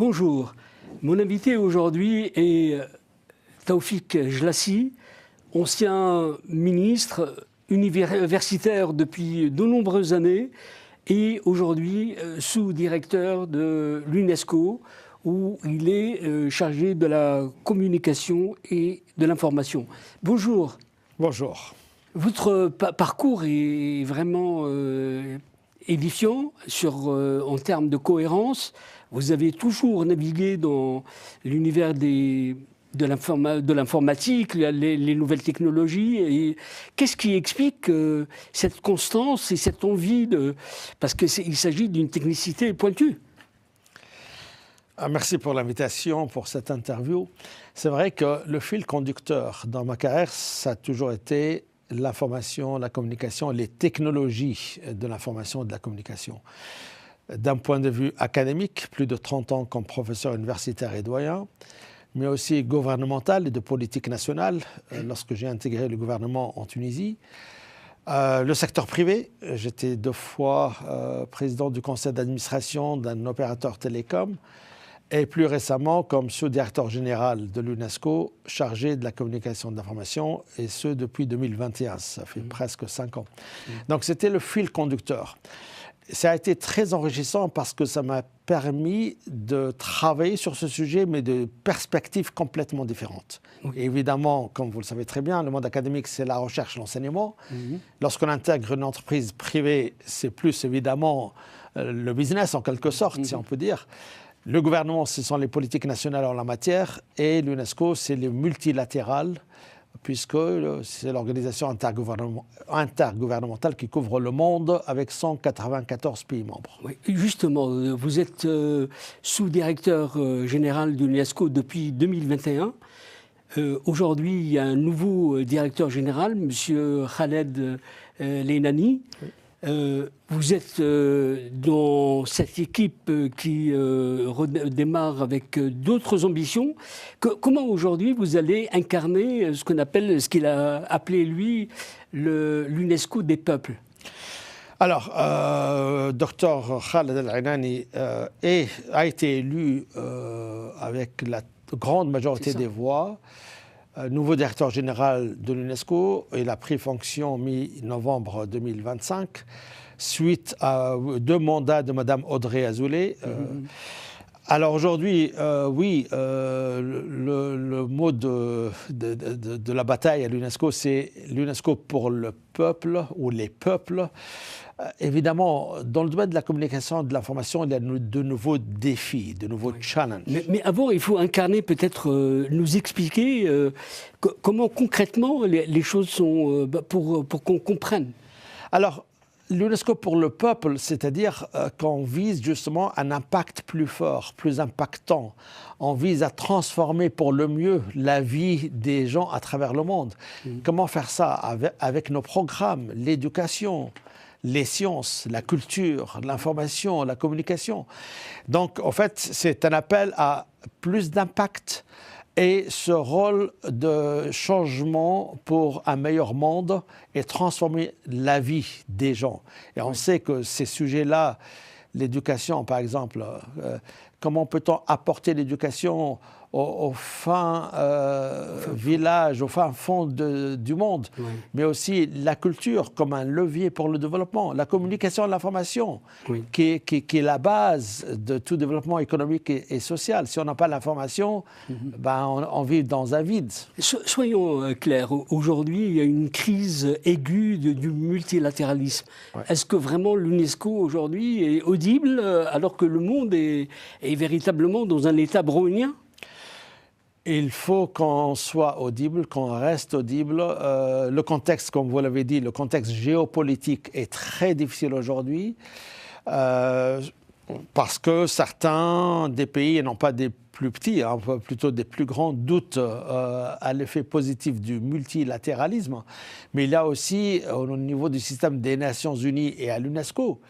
Bonjour, mon invité aujourd'hui est Taoufik Jelassi, ancien ministre universitaire depuis de nombreuses années et aujourd'hui sous-directeur de l'UNESCO où il est chargé de la communication et de l'information. Bonjour. Bonjour. Votre parcours est vraiment édifiant en termes de cohérence. Vous avez toujours navigué dans l'univers de l'informatique, les nouvelles technologies. Et qu'est-ce qui explique cette constance et cette envie parce qu'il s'agit d'une technicité pointue. Merci pour l'invitation, pour cette interview. C'est vrai que le fil conducteur dans ma carrière, ça a toujours été l'information, la communication, les technologies de l'information et de la communication. D'un point de vue académique, plus de 30 ans comme professeur universitaire et doyen, mais aussi gouvernemental et de politique nationale, lorsque j'ai intégré le gouvernement en Tunisie. Le secteur privé, j'étais 2 fois président du conseil d'administration d'un opérateur télécom, et plus récemment comme sous-directeur général de l'UNESCO, chargé de la communication de l'information, et ce depuis 2021, ça fait presque 5 ans. Donc c'était le fil conducteur. Ça a été très enrichissant parce que ça m'a permis de travailler sur ce sujet, mais de perspectives complètement différentes. Oui. Évidemment, comme vous le savez très bien, le monde académique, c'est la recherche, l'enseignement. Lorsqu'on intègre une entreprise privée, c'est plus évidemment le business en quelque sorte, si on peut dire. Le gouvernement, ce sont les politiques nationales en la matière, et l'UNESCO, c'est les multilatérales, puisque c'est l'organisation intergouvernementale qui couvre le monde avec 194 pays membres. Oui, justement, vous êtes sous-directeur général de l'UNESCO depuis 2021. Aujourd'hui, il y a un nouveau directeur général, M. Khaled Leïnani. Oui. Vous êtes dans cette équipe qui démarre avec d'autres ambitions. Comment aujourd'hui vous allez incarner ce qu'il a appelé lui l'UNESCO des peuples? Alors, Dr Khaled Leïnani a été élu avec la grande majorité des voix. Nouveau directeur général de l'UNESCO. Il a pris fonction mi-novembre 2025, suite à 2 mandats de Mme Audrey Azoulay. Alors aujourd'hui, oui, le mot de la bataille à l'UNESCO, c'est l'UNESCO pour le peuple ou les peuples. Évidemment, dans le domaine de la communication et de l'information, il y a de nouveaux défis, de nouveaux challenges. Mais avant, il faut incarner, peut-être nous expliquer comment concrètement les choses sont, pour qu'on comprenne. Alors, l'UNESCO pour le peuple, c'est-à-dire qu'on vise justement un impact plus fort, plus impactant. On vise à transformer pour le mieux la vie des gens à travers le monde. Comment faire ça avec nos programmes, l'éducation, les sciences, la culture, l'information, la communication. Donc, en fait, c'est un appel à plus d'impact et ce rôle de changement pour un meilleur monde et transformer la vie des gens. Et on sait que ces sujets-là, l'éducation par exemple, comment peut-on apporter l'éducation aux fins villages, aux fins fonds du monde, mais aussi la culture comme un levier pour le développement, la communication et l'information, qui est la base de tout développement économique et social. Si on n'a pas l'information, ben on vit dans un vide. Soyons clairs, aujourd'hui, il y a une crise aiguë du multilatéralisme. Est-ce que vraiment l'UNESCO aujourd'hui est audible alors que le monde est véritablement dans un état brownien? Il faut qu'on soit audible, qu'on reste audible. Le contexte, comme vous l'avez dit, le contexte géopolitique est très difficile aujourd'hui parce que certains des pays, et non pas des plus petits, hein, plutôt des plus grands, doutent à l'effet positif du multilatéralisme. Mais il y a aussi, au niveau du système des Nations Unies et à l'UNESCO,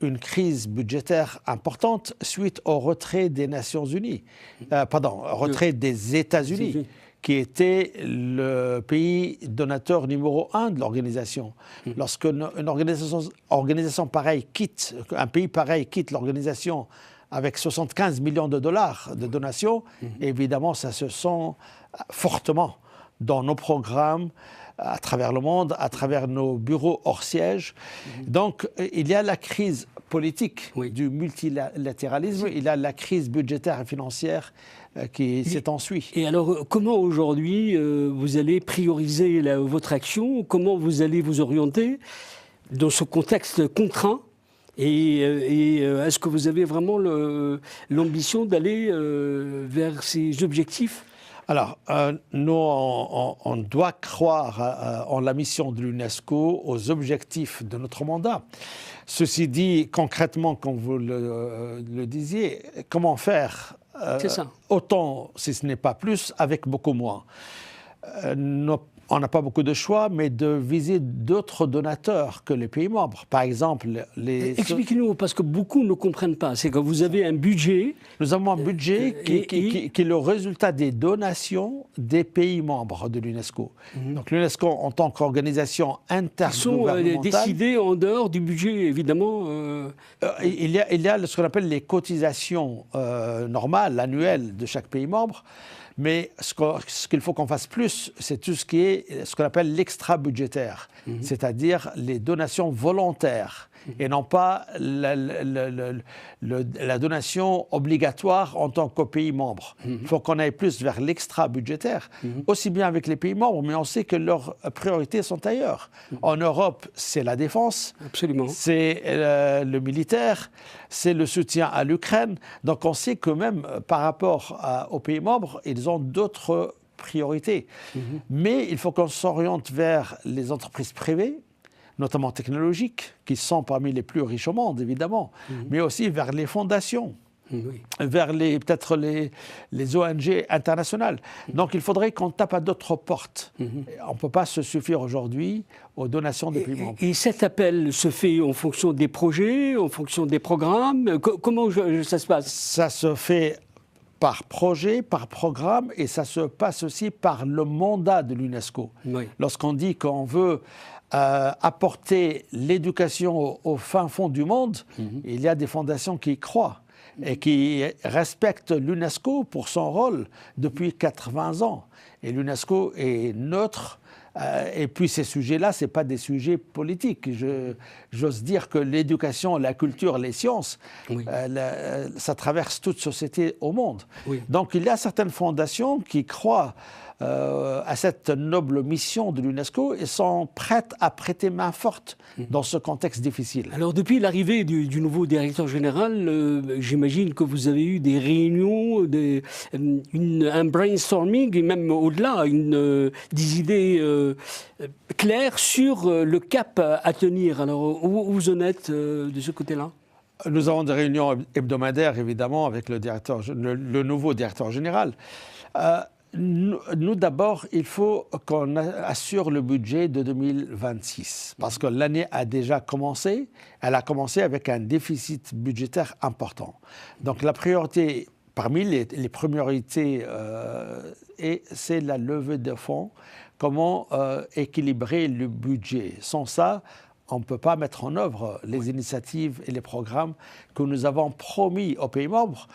une crise budgétaire importante suite au retrait des Nations Unies, retrait des États-Unis, qui était le pays donateur numéro 1 de l'organisation. Lorsqu'une organisation pareille quitte, un pays pareil quitte l'organisation avec 75 millions de dollars de donations. Évidemment, ça se sent fortement dans nos programmes à travers le monde, à travers nos bureaux hors siège. Donc, il y a la crise politique du multilatéralisme, il y a la crise budgétaire et financière qui s'est ensuie. Et alors, comment aujourd'hui vous allez prioriser votre action? Comment vous allez vous orienter dans ce contexte contraint? Et est-ce que vous avez vraiment l'ambition d'aller vers ces objectifs? Alors, nous, on doit croire en la mission de l'UNESCO, aux objectifs de notre mandat. Ceci dit, concrètement, comme vous le disiez, comment faire autant, si ce n'est pas plus, avec beaucoup moins. On n'a pas beaucoup de choix, mais de viser d'autres donateurs que les pays membres. Par exemple, Expliquez-nous, parce que beaucoup ne comprennent pas. C'est que vous avez un budget. Nous avons un budget qui est le résultat des donations des pays membres de l'UNESCO. Donc l'UNESCO, en tant qu'organisation intergouvernementale... Ils sont décidés en dehors du budget, évidemment. Il y a ce qu'on appelle les cotisations normales, annuelles de chaque pays membre. Mais ce qu'il faut qu'on fasse plus, c'est tout ce qui est ce qu'on appelle l'extra-budgétaire, c'est-à-dire les donations volontaires, et non pas la donation obligatoire en tant que pays membre. Il faut qu'on aille plus vers l'extra-budgétaire, aussi bien avec les pays membres, mais on sait que leurs priorités sont ailleurs. En Europe, c'est la défense, c'est le militaire, c'est le soutien à l'Ukraine. Donc on sait que même par rapport aux pays membres, ils ont d'autres priorités. Mais il faut qu'on s'oriente vers les entreprises privées, notamment technologiques, qui sont parmi les plus riches au monde, évidemment, mais aussi vers les fondations, vers peut-être les ONG internationales. Donc il faudrait qu'on tape à d'autres portes. On ne peut pas se suffire aujourd'hui aux donations des pays membres. Et cet appel se fait en fonction des projets, en fonction des programmes? Comment ça se passe? Ça se fait par projet, par programme, et ça se passe aussi par le mandat de l'UNESCO. Lorsqu'on dit qu'on veut apporter l'éducation au fin fond du monde, il y a des fondations qui y croient et qui respectent l'UNESCO pour son rôle depuis 80 ans. Et l'UNESCO est neutre. Et puis ces sujets-là, ce n'est pas des sujets politiques. J'ose dire que l'éducation, la culture, les sciences, ça traverse toute société au monde. Donc il y a certaines fondations qui croient à cette noble mission de l'UNESCO et sont prêtes à prêter main forte dans ce contexte difficile. Alors depuis l'arrivée du nouveau directeur général, j'imagine que vous avez eu des réunions, un brainstorming et même au-delà, des idées claires sur le cap à tenir. Alors où vous en êtes de ce côté-là? Nous avons des réunions hebdomadaires, évidemment, avec le nouveau directeur général. Nous, d'abord, il faut qu'on assure le budget de 2026, parce que l'année a déjà commencé. Elle a commencé avec un déficit budgétaire important. Donc la priorité, parmi les priorités, c'est la levée de fonds. Comment équilibrer le budget? Sans ça, on ne peut pas mettre en œuvre les initiatives et les programmes que nous avons promis aux pays membres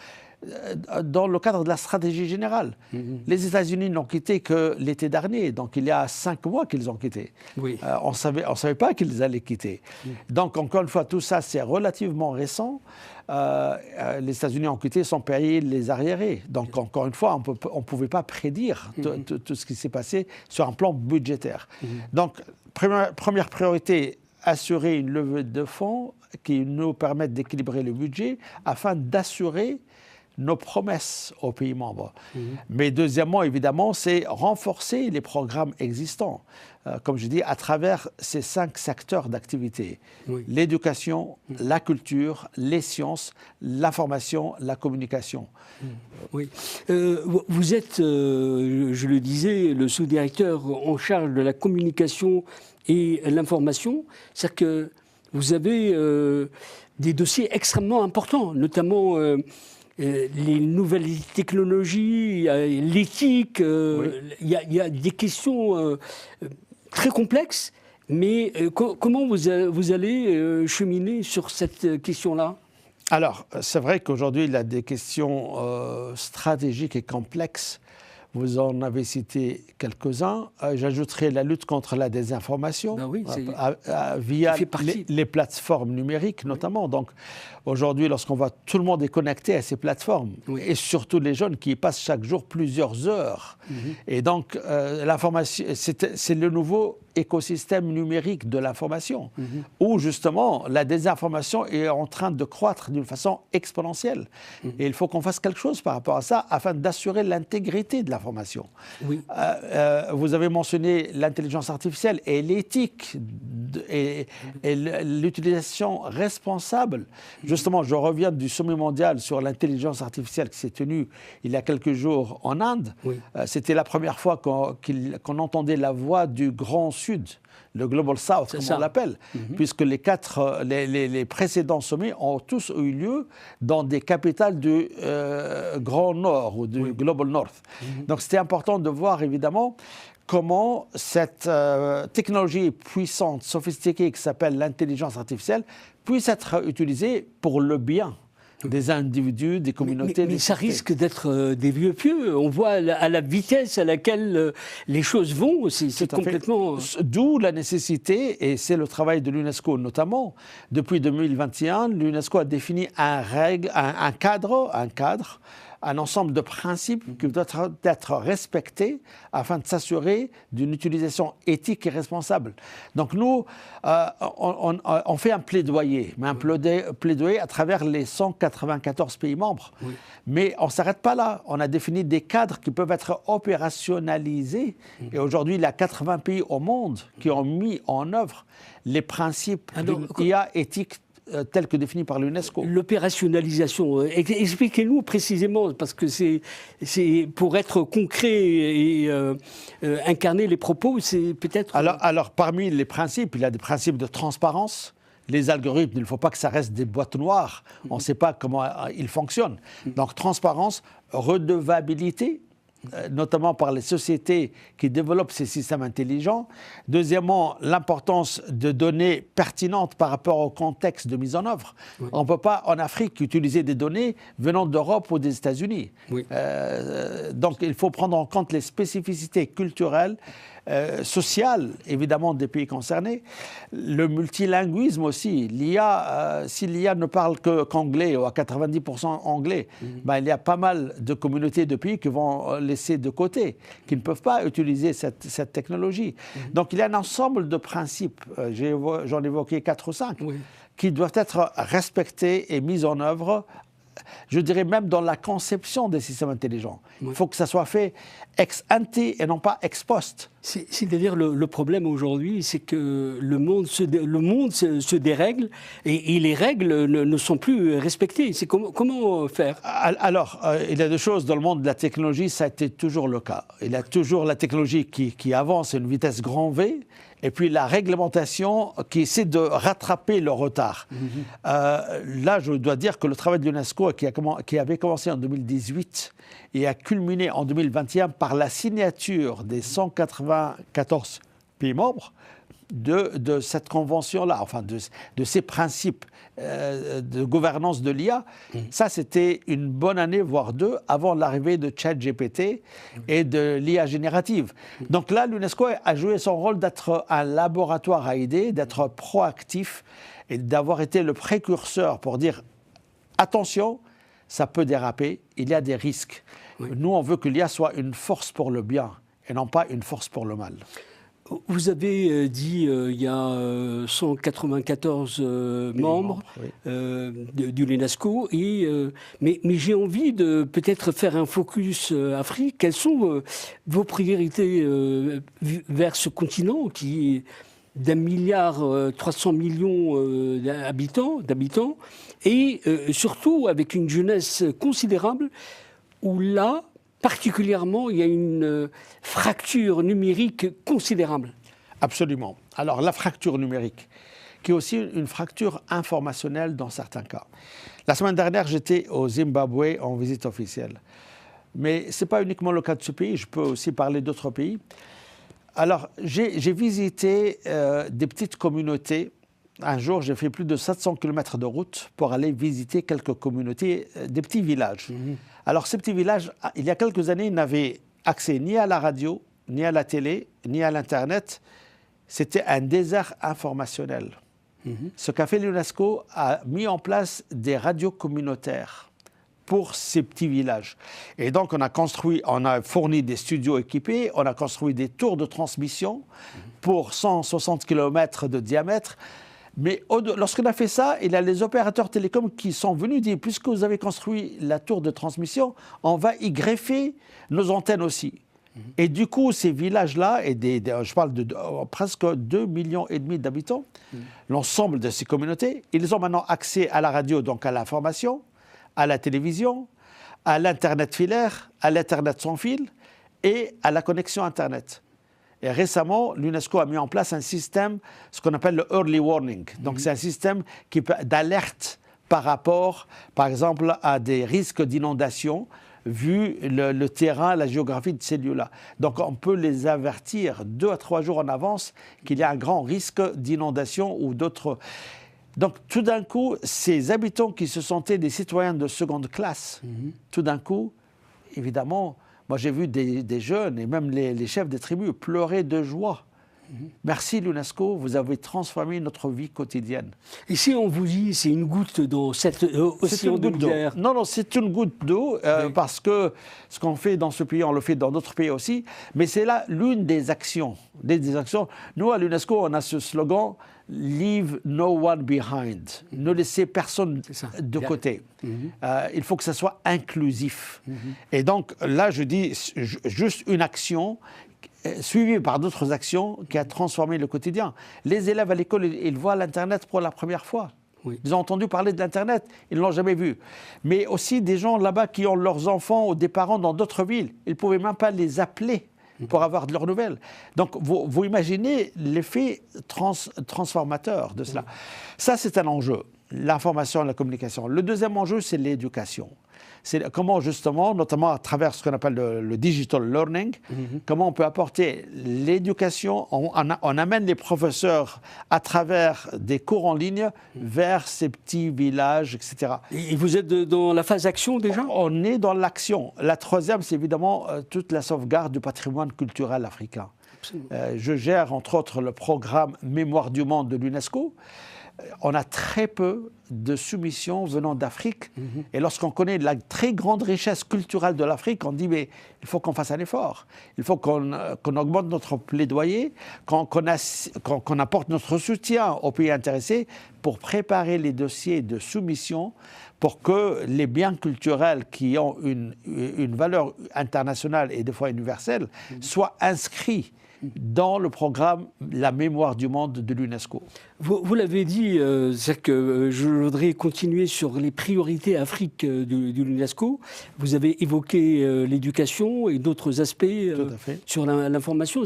dans le cadre de la stratégie générale. Les États-Unis n'ont quitté que l'été dernier, donc il y a 5 mois qu'ils ont quitté. On ne savait pas qu'ils allaient quitter. Donc encore une fois, tout ça c'est relativement récent. Les États-Unis ont quitté sans payer les arriérés. Donc encore une fois, on ne pouvait pas prédire tout ce qui s'est passé sur un plan budgétaire. Donc première priorité, assurer une levée de fonds qui nous permette d'équilibrer le budget afin d'assurer nos promesses aux pays membres. Mais deuxièmement, évidemment, c'est renforcer les programmes existants, comme je dis, à travers ces 5 secteurs d'activité. L'éducation, la culture, les sciences, l'information, la communication. Vous êtes, je le disais, le sous-directeur en charge de la communication et l'information. C'est-à-dire que vous avez des dossiers extrêmement importants, notamment les nouvelles technologies, l'éthique, il y a des questions très complexes, mais comment vous allez cheminer sur cette question-là? Alors, c'est vrai qu'aujourd'hui, il y a des questions stratégiques et complexes. Vous en avez cité quelques-uns. J'ajouterai la lutte contre la désinformation Ben oui, via les plateformes numériques notamment. Donc aujourd'hui, lorsqu'on voit tout le monde est connecté à ces plateformes, et surtout les jeunes qui y passent chaque jour plusieurs heures. Et donc l'information, c'est le nouveau écosystème numérique de l'information, où justement la désinformation est en train de croître d'une façon exponentielle. Et il faut qu'on fasse quelque chose par rapport à ça afin d'assurer l'intégrité de l'information. Vous avez mentionné l'intelligence artificielle et l'éthique et l'utilisation responsable. Justement, je reviens du sommet mondial sur l'intelligence artificielle qui s'est tenu il y a quelques jours en Inde. C'était la première fois qu'on entendait la voix du Grand Sud, le Global South, comme on l'appelle, puisque les précédents sommets ont tous eu lieu dans des capitales du Grand Nord ou du Global North. Donc c'était important de voir évidemment comment cette technologie puissante, sophistiquée qui s'appelle l'intelligence artificielle puisse être utilisée pour le bien des individus, des communautés. Mais ça risque d'être des vieux pieux. On voit à la vitesse à laquelle les choses vont, c'est complètement... D'où la nécessité, et c'est le travail de l'UNESCO notamment, depuis 2021, l'UNESCO a défini un cadre, un ensemble de principes qui doivent être respectés afin de s'assurer d'une utilisation éthique et responsable. Donc nous, on fait un plaidoyer, mais un plaidoyer à travers les 194 pays membres. Mais on ne s'arrête pas là. On a défini des cadres qui peuvent être opérationnalisés. Et aujourd'hui, il y a 80 pays au monde qui ont mis en œuvre les principes d'une IA éthique tel que défini par l'UNESCO. L'opérationnalisation, expliquez-nous précisément, parce que c'est pour être concret et incarner les propos, c'est peut-être... Alors, parmi les principes, il y a des principes de transparence. Les algorithmes, il ne faut pas que ça reste des boîtes noires. On ne sait pas comment ils fonctionnent. Donc, transparence, redevabilité, notamment par les sociétés qui développent ces systèmes intelligents. Deuxièmement, l'importance de données pertinentes par rapport au contexte de mise en œuvre. On ne peut pas, en Afrique, utiliser des données venant d'Europe ou des États-Unis. Donc, il faut prendre en compte les spécificités culturelles, sociales, évidemment, des pays concernés. Le multilinguisme aussi. L'IA, si l'IA ne parle qu'anglais ou à 90% anglais, ben, il y a pas mal de communautés de pays qui vont laisser de côté, qui ne peuvent pas utiliser cette technologie. Donc, il y a un ensemble de principes, j'en ai évoqué 4 ou 5, qui doivent être respectés et mis en œuvre, je dirais même dans la conception des systèmes intelligents. Il faut que ça soit fait ex ante et non pas ex post. C'est-à-dire le problème aujourd'hui, c'est que le monde se dérègle et les règles ne sont plus respectées. Comment faire? Alors, il y a deux choses. Dans le monde de la technologie, ça a été toujours le cas. Il y a toujours la technologie qui avance à une vitesse grand V, et puis la réglementation qui essaie de rattraper le retard. Là, je dois dire que le travail de l'UNESCO, qui avait commencé en 2018 et a culminé en 2021 par la signature des 194 pays membres de cette convention-là, enfin de ces principes de gouvernance de l'IA, ça c'était une bonne année, voire deux, avant l'arrivée de ChatGPT et de l'IA générative. Donc là, l'UNESCO a joué son rôle d'être un laboratoire à idées, d'être proactif et d'avoir été le précurseur pour dire attention, ça peut déraper, il y a des risques. Nous, on veut que l'IA soit une force pour le bien et non pas une force pour le mal. Vous avez dit il y a 194 membres de l'UNESCO, mais j'ai envie de peut-être faire un focus Afrique. Quelles sont vos priorités vers ce continent qui est d'1,3 milliard d'habitants et surtout avec une jeunesse considérable où là, particulièrement, il y a une fracture numérique considérable. Absolument. Alors, la fracture numérique, qui est aussi une fracture informationnelle dans certains cas. La semaine dernière, j'étais au Zimbabwe en visite officielle. Mais ce n'est pas uniquement le cas de ce pays, je peux aussi parler d'autres pays. Alors, j'ai visité des petites communautés un jour, j'ai fait plus de 700 km de route pour aller visiter quelques communautés, des petits villages. Alors, ces petits villages, il y a quelques années, n'avaient accès ni à la radio, ni à la télé, ni à l'Internet. C'était un désert informationnel. Ce qu'a fait l'UNESCO a mis en place des radios communautaires pour ces petits villages. Et donc, on a fourni des studios équipés, on a construit des tours de transmission pour 160 km de diamètre. Mais lorsqu'on a fait ça, il y a les opérateurs télécoms qui sont venus dire, puisque vous avez construit la tour de transmission, on va y greffer nos antennes aussi. Et du coup, ces villages-là, je parle de presque 2,5 millions d'habitants, l'ensemble de ces communautés, ils ont maintenant accès à la radio, donc à l'information, à la télévision, à l'Internet filaire, à l'Internet sans fil et à la connexion Internet. Et récemment, l'UNESCO a mis en place un système, ce qu'on appelle le early warning. Donc, c'est un système d'alerte par rapport, par exemple, à des risques d'inondation, vu le terrain, la géographie de ces lieux-là. Donc, on peut les avertir 2 à 3 jours en avance qu'il y a un grand risque d'inondation ou d'autres. Donc, tout d'un coup, ces habitants qui se sentaient des citoyens de seconde classe, tout d'un coup, évidemment, moi j'ai vu des jeunes et même les chefs des tribus pleurer de joie. Merci l'UNESCO, vous avez transformé notre vie quotidienne. Et si on vous dit c'est une goutte d'eau, cette océan de lumière? Non, c'est une goutte d'eau, parce que ce qu'on fait dans ce pays, on le fait dans d'autres pays aussi, mais c'est là l'une des actions. Nous, à l'UNESCO, on a ce slogan « Leave no one behind », ne laissez personne de côté. Il faut que ça soit inclusif. Et donc là, je dis juste une action suivi par d'autres actions qui a transformé le quotidien. Les élèves à l'école, ils voient l'Internet pour la première fois. Oui. Ils ont entendu parler de l'Internet, ils ne l'ont jamais vu. Mais aussi des gens là-bas qui ont leurs enfants ou des parents dans d'autres villes. Ils ne pouvaient même pas les appeler pour avoir de leurs nouvelles. Donc, vous imaginez l'effet transformateur de cela. Ça, c'est un enjeu, l'information et la communication. Le deuxième enjeu, c'est l'éducation. C'est comment justement, notamment à travers ce qu'on appelle le digital learning, comment on peut apporter l'éducation, on amène les professeurs à travers des cours en ligne vers ces petits villages, etc. Et vous êtes dans la phase action déjà? On est dans l'action. La troisième, c'est évidemment toute la sauvegarde du patrimoine culturel africain. Je gère entre autres le programme Mémoire du monde de l'UNESCO. On a très peu de soumissions venant d'Afrique. Et lorsqu'on connaît la très grande richesse culturelle de l'Afrique, on dit mais il faut qu'on fasse un effort. Il faut qu'on augmente notre plaidoyer, qu'on apporte notre soutien aux pays intéressés pour préparer les dossiers de soumission pour que les biens culturels qui ont une valeur internationale et des fois universelle soient inscrits dans le programme La mémoire du monde de l'UNESCO. Vous l'avez dit, c'est que je voudrais continuer sur les priorités Afrique de l'UNESCO. Vous avez évoqué l'éducation et d'autres aspects sur l'information.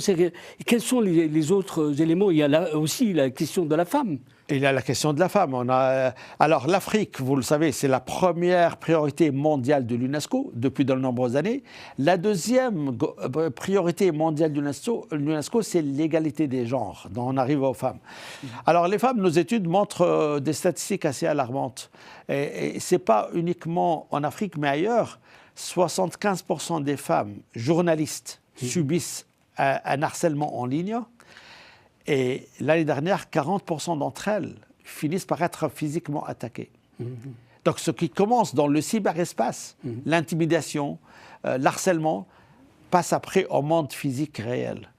Quels sont les autres éléments? Il y a aussi la question de la femme. Il y a la question de la femme. Alors l'Afrique, vous le savez, c'est la première priorité mondiale de l'UNESCO depuis de nombreuses années. La deuxième priorité mondiale de l'UNESCO, c'est l'égalité des genres, dont on arrive aux femmes. Alors les femmes, nos études montrent des statistiques assez alarmantes. Et ce n'est pas uniquement en Afrique, mais ailleurs. 75% des femmes journalistes subissent un harcèlement en ligne. Et l'année dernière, 40% d'entre elles finissent par être physiquement attaquées. Donc ce qui commence dans le cyberespace, l'intimidation, l'harcèlement, passe après au monde physique réel.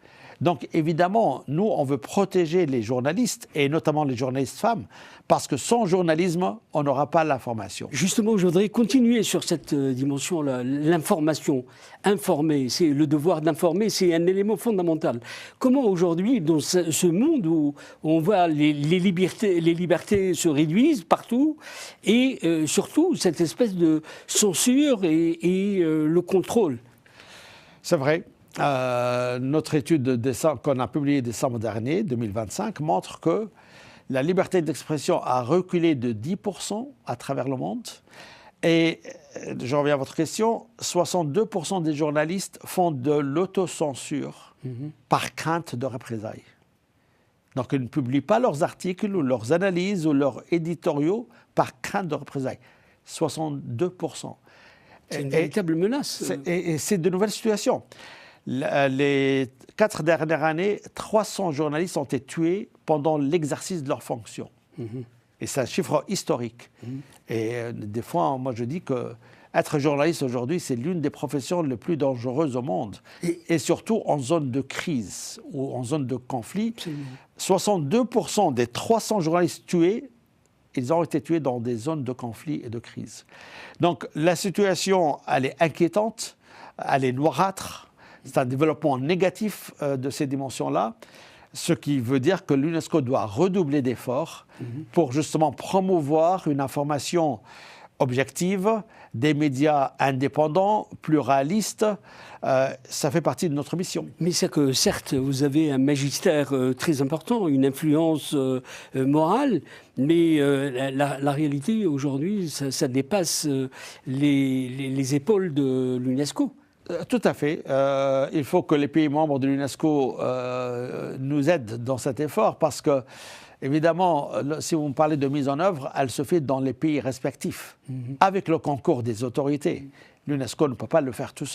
Donc évidemment, nous, on veut protéger les journalistes, et notamment les journalistes femmes, parce que sans journalisme, on n'aura pas l'information. Justement, je voudrais continuer sur cette dimension-là, l'information. Informer, c'est le devoir d'informer, c'est un élément fondamental. Comment aujourd'hui, dans ce monde où on voit les libertés se réduisent partout, et surtout cette espèce de censure et le contrôle? C'est vrai. Notre étude qu'on a publiée décembre dernier, 2025, montre que la liberté d'expression a reculé de 10% à travers le monde. Et, je reviens à votre question, 62% des journalistes font de l'autocensure par crainte de représailles. Donc, ils ne publient pas leurs articles ou leurs analyses ou leurs éditoriaux par crainte de représailles. 62%. C'est une véritable menace. Et c'est de nouvelles situations. Les 4 dernières années, 300 journalistes ont été tués pendant l'exercice de leurs fonctions. Et c'est un chiffre historique. Et des fois, moi je dis que être journaliste aujourd'hui, c'est l'une des professions les plus dangereuses au monde. Et surtout en zone de crise ou en zone de conflit. 62% des 300 journalistes tués, ils ont été tués dans des zones de conflit et de crise. Donc la situation, elle est inquiétante, elle est noirâtre. C'est un développement négatif de ces dimensions-là. Ce qui veut dire que l'UNESCO doit redoubler d'efforts pour justement promouvoir une information objective, des médias indépendants, pluralistes. Ça fait partie de notre mission. Mais c'est que certes, vous avez un magistère très important, une influence morale, mais la réalité aujourd'hui, ça dépasse les épaules de l'UNESCO. Tout à fait. Il faut que les pays membres de l'UNESCO nous aident dans cet effort parce que, évidemment, si vous me parlez de mise en œuvre, elle se fait dans les pays respectifs, avec le concours des autorités. L'UNESCO ne peut pas le faire toute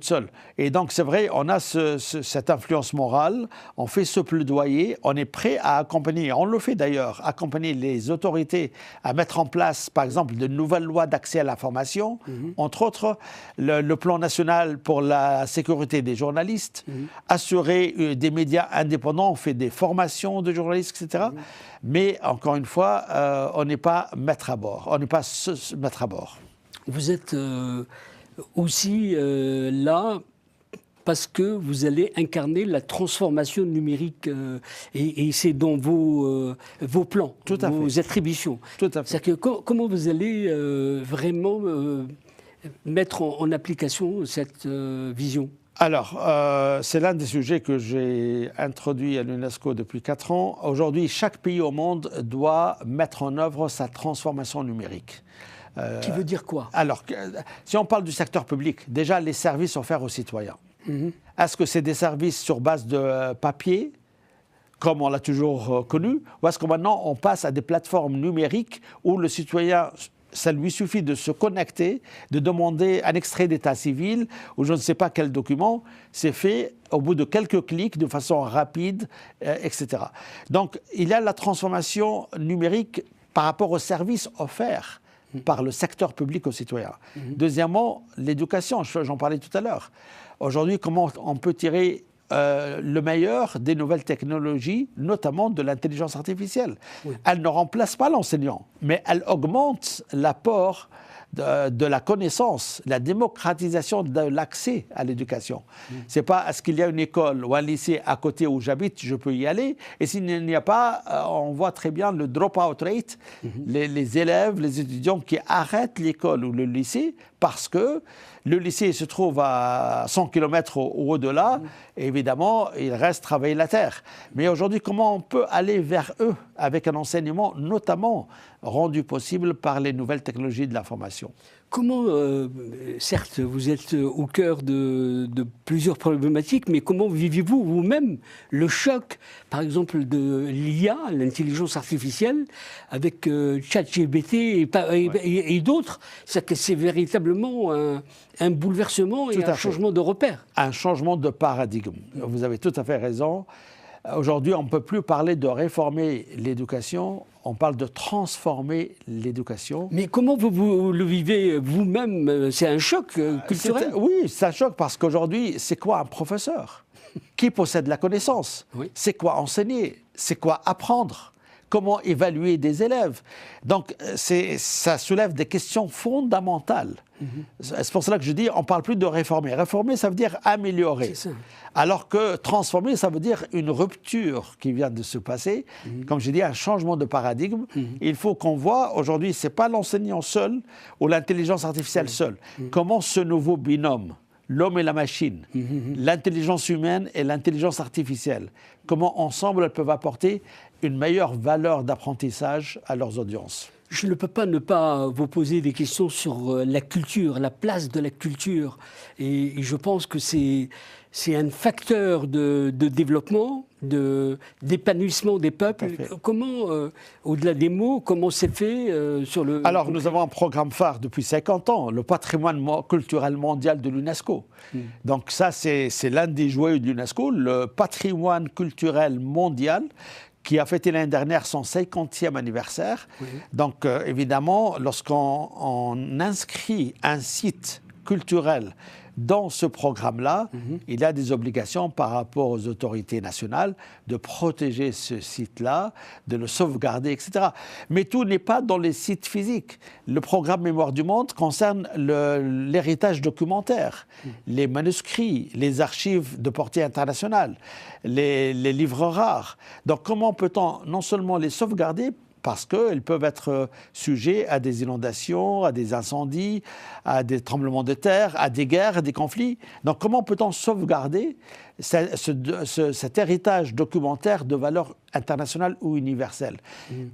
seule. Et donc, c'est vrai, on a cette influence morale, on fait ce plaidoyer, on est prêt à accompagner, on le fait d'ailleurs, accompagner les autorités à mettre en place, par exemple, de nouvelles lois d'accès à l'information, entre autres, le plan national pour la sécurité des journalistes, assurer des médias indépendants, on fait des formations de journalistes, etc. Mais, encore une fois, on n'est pas maître à bord, on n'est pas maître à bord. Vous êtes aussi là parce que vous allez incarner la transformation numérique et c'est dans vos plans, vos attributions. Tout à fait. C'est-à-dire que comment vous allez vraiment mettre en application cette vision ? Alors, c'est l'un des sujets que j'ai introduit à l'UNESCO depuis 4 ans. Aujourd'hui, chaque pays au monde doit mettre en œuvre sa transformation numérique. Qui veut dire quoi ? Alors, si on parle du secteur public, déjà les services offerts aux citoyens. Est-ce que c'est des services sur base de papier, comme on l'a toujours connu, ou est-ce que maintenant on passe à des plateformes numériques où le citoyen, ça lui suffit de se connecter, de demander un extrait d'état civil ou je ne sais pas quel document, c'est fait au bout de quelques clics, de façon rapide, etc. Donc, il y a la transformation numérique par rapport aux services offerts par le secteur public aux citoyens. Deuxièmement, l'éducation, j'en parlais tout à l'heure. Aujourd'hui, comment on peut tirer le meilleur des nouvelles technologies, notamment de l'intelligence artificielle. Elle ne remplace pas l'enseignant, mais elle augmente l'apport de la connaissance, la démocratisation de l'accès à l'éducation. C'est pas est-ce qu'il y a une école ou un lycée à côté où j'habite, je peux y aller. Et s'il n'y a pas, on voit très bien le drop-out rate, les élèves, les étudiants qui arrêtent l'école ou le lycée parce que le lycée se trouve à 100 km ou au-delà, et évidemment, il reste travailler la terre. Mais aujourd'hui, comment on peut aller vers eux avec un enseignement, notamment rendu possible par les nouvelles technologies de l'information ? Comment, certes, vous êtes au cœur de plusieurs problématiques, mais comment vivez-vous vous-même le choc, par exemple, de l'IA, l'intelligence artificielle, avec ChatGPT et d'autres ? C'est véritablement un bouleversement et un changement de repère. Un changement de paradigme. Vous avez tout à fait raison. Aujourd'hui, on ne peut plus parler de réformer l'éducation, on parle de transformer l'éducation. Mais comment vous le vivez vous-même ? C'est un choc culturel ? Oui, c'est un choc parce qu'aujourd'hui, c'est quoi un professeur ? Qui possède la connaissance ? C'est quoi enseigner ? C'est quoi apprendre ? Comment évaluer des élèves ? Donc, ça soulève des questions fondamentales. C'est pour cela que je dis, on ne parle plus de réformer. Réformer, ça veut dire améliorer. Alors que transformer, ça veut dire une rupture qui vient de se passer. Comme je dis, un changement de paradigme. Il faut qu'on voit, aujourd'hui, ce n'est pas l'enseignant seul ou l'intelligence artificielle seule. Comment ce nouveau binôme, l'homme et la machine, l'intelligence humaine et l'intelligence artificielle, comment ensemble elles peuvent apporter une meilleure valeur d'apprentissage à leurs audiences. Je ne peux pas ne pas vous poser des questions sur la culture, la place de la culture. Et je pense que c'est c'est un facteur de développement, d'épanouissement des peuples. Comment, au-delà des mots, comment c'est fait sur le... Alors, nous avons un programme phare depuis 50 ans, le patrimoine culturel mondial de l'UNESCO. Donc ça, c'est l'un des joyaux de l'UNESCO, le patrimoine culturel mondial, qui a fêté l'année dernière son 50e anniversaire. Donc, évidemment, lorsqu'on inscrit un site culturel dans ce programme-là, il a des obligations par rapport aux autorités nationales de protéger ce site-là, de le sauvegarder, etc. Mais tout n'est pas dans les sites physiques. Le programme Mémoire du Monde concerne l'héritage documentaire, les manuscrits, les archives de portée internationale, les livres rares. Donc comment peut-on non seulement les sauvegarder, parce qu'ils peuvent être sujets à des inondations, à des incendies, à des tremblements de terre, à des guerres, à des conflits. Donc comment peut-on sauvegarder cet héritage documentaire de valeur internationale ou universelle?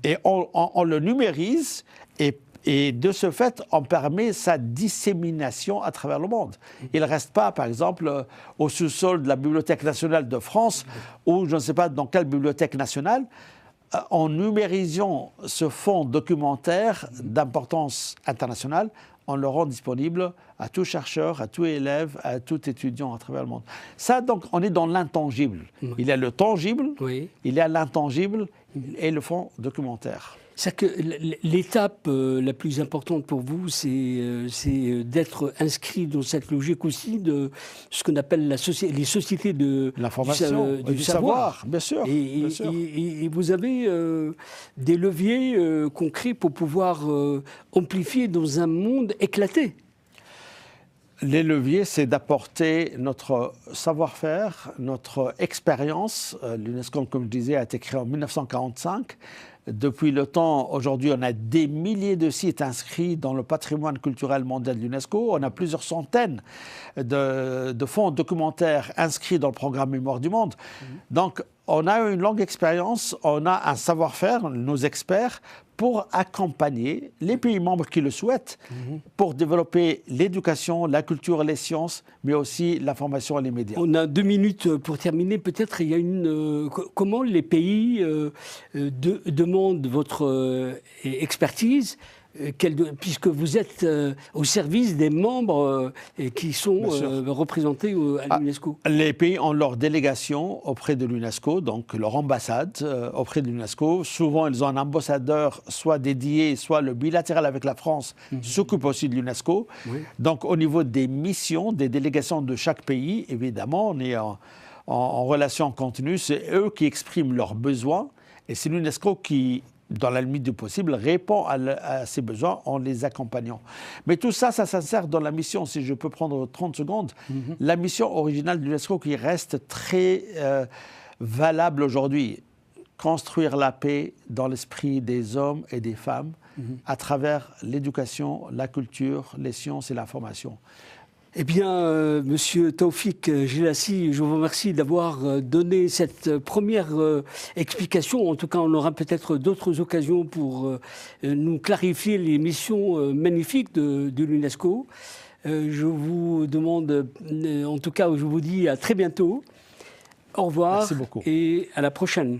Et on le numérise et de ce fait, on permet sa dissémination à travers le monde. Il ne reste pas, par exemple, au sous-sol de la Bibliothèque nationale de France ou je ne sais pas dans quelle bibliothèque nationale. En numérisant ce fonds documentaire d'importance internationale, on le rend disponible à tout chercheur, à tout élève, à tout étudiant à travers le monde. Ça, donc, on est dans l'intangible. Il y a le tangible, il y a l'intangible et le fonds documentaire. C'est-à-dire que l'étape la plus importante pour vous, c'est d'être inscrit dans cette logique aussi de ce qu'on appelle les sociétés de l'information, du savoir, bien sûr. Et vous avez des leviers concrets pour pouvoir amplifier dans un monde éclaté. Les leviers, c'est d'apporter notre savoir-faire, notre expérience. L'UNESCO, comme je disais, a été créé en 1945. Depuis le temps, aujourd'hui, on a des milliers de sites inscrits dans le patrimoine culturel mondial de l'UNESCO. On a plusieurs centaines de fonds documentaires inscrits dans le programme Mémoire du Monde. Donc, on a une longue expérience, on a un savoir-faire, nos experts, pour accompagner les pays membres qui le souhaitent, pour développer l'éducation, la culture, les sciences, mais aussi l'information et les médias. On a 2 minutes pour terminer. Peut-être il y a comment les pays demandent votre expertise, puisque vous êtes au service des membres qui sont représentés à l'UNESCO. Les pays ont leur délégation auprès de l'UNESCO, donc leur ambassade auprès de l'UNESCO. Souvent, ils ont un ambassadeur soit dédié, soit le bilatéral avec la France s'occupe aussi de l'UNESCO. Donc, au niveau des missions, des délégations de chaque pays, évidemment, on est en relation continue. C'est eux qui expriment leurs besoins et c'est l'UNESCO qui, dans la limite du possible, répond à ces besoins en les accompagnant. Mais tout ça, ça s'insère dans la mission, si je peux prendre 30 secondes, la mission originale de l'UNESCO qui reste très valable aujourd'hui. Construire la paix dans l'esprit des hommes et des femmes à travers l'éducation, la culture, les sciences et l'information. Eh bien, Monsieur Taoufik Jelassi, je vous remercie d'avoir donné cette première explication. En tout cas, on aura peut-être d'autres occasions pour nous clarifier les missions magnifiques de l'UNESCO. Je vous demande, en tout cas, je vous dis à très bientôt. Au revoir. Merci beaucoup. Et à la prochaine.